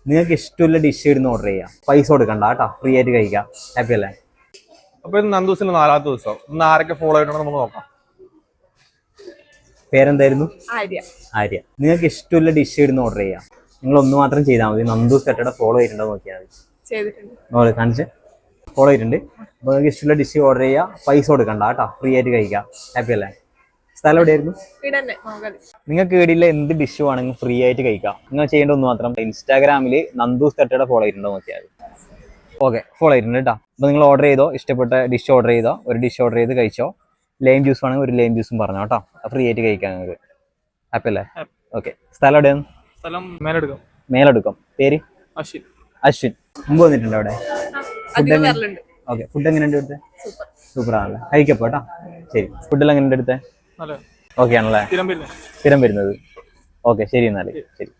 നിങ്ങൾക്ക് ഇഷ്ടമുള്ള dish ഇടുന്ന് order ചെയ്യാം, പൈസ കൊടുക്കണ്ട കേട്ടോ, ഫ്രീ ആയിട്ട് കഴിക്കാം. ഹാപ്പി അല്ലേ? അപ്പൊ ഇത് നന്ദൂസിന്റെ 4ാമത്തെ ദിവസം. ഇന്ന് ആരൊക്കെ ഫോളോ ആയിട്ടുണ്ടോ നമുക്ക് നോക്കാം. പേരെന്തായിരുന്നു? ആര്യ. ആര്യ. നിങ്ങൾക്ക് ഇഷ്ടമുള്ള ഡിഷ് ഇടുന്ന് ഓർഡർ ചെയ്യാം. നിങ്ങൾ ഒന്ന് മാത്രം ചെയ്താൽ മതി. നന്ദൂസ് തട്ടയുടെ ഫോളോ ചെയ്തിട്ടുണ്ടോ നോക്കിയാൽ മതി. ചെയ്തിട്ടുണ്ട്. കാണിച്ച് ഫോളോ ചെയ്തിട്ടുണ്ട്. അപ്പോൾ നിങ്ങൾക്ക് ഇഷ്ടമുള്ള ഡിഷ് ഓർഡർ ചെയ്യുക, പൈസ കൊടുക്കണ്ട കേട്ടോ, ഫ്രീ ആയിട്ട് കഴിക്കാം. ഹാപ്പി അല്ലേ? സ്ഥലം എവിടെയായിരുന്നു? നിങ്ങൾക്ക് വീടിലെ എന്ത് ഡിഷ് വേണമെങ്കിലും ഫ്രീ ആയിട്ട് കഴിക്കാം. നിങ്ങൾ ചെയ്യേണ്ട ഒന്ന് മാത്രം, ഇൻസ്റ്റാഗ്രാമിൽ നന്ദൂസ് തട്ടയുടെ ഫോളോ ചെയ്തിട്ടുണ്ടോ നോക്കിയാൽ മതി. ഓക്കെ, ഫോളോ ചെയ്തിട്ടുണ്ട് കേട്ടോ. അപ്പോൾ നിങ്ങൾ ഓർഡർ ചെയ്തോ, ഇഷ്ടപ്പെട്ട ഡിഷ് ഓർഡർ ചെയ്തോ, ഒരു ഡിഷ് ഓർഡർ ചെയ്ത് കഴിച്ചോ. ലൈം ജ്യൂസ് വേണമെങ്കിൽ ഒരു ലൈം ജ്യൂസും പറഞ്ഞോ കേട്ടോ, ഫ്രീ ആയിട്ട് കഴിക്കാം നിങ്ങൾക്ക്. ഹാപ്പി അല്ലേ? ഓക്കെ. സ്ഥലം എവിടെയാണ്? സ്ഥലം മേലെടുക്കാം. മേലെടുക്കാം. പേര്? അശ്വിൻ. അശ്വിൻ. മുമ്പ് വന്നിട്ടുണ്ടോ അവിടെ? ഓക്കെ. ഫുഡ് എങ്ങനെയുണ്ട് ഇവിടുത്തെ? സൂപ്പർ ആണല്ലേ? കഴിക്കപ്പോ കേട്ടോ. ശരി. ഫുഡെല്ലാം എങ്ങനെയുണ്ട് ഇവിടുത്തെ? ഓക്കെ ആണല്ലേ? സ്ഥിരം വരുന്നത്. ഓക്കെ, ശരി എന്നാൽ. ശരി.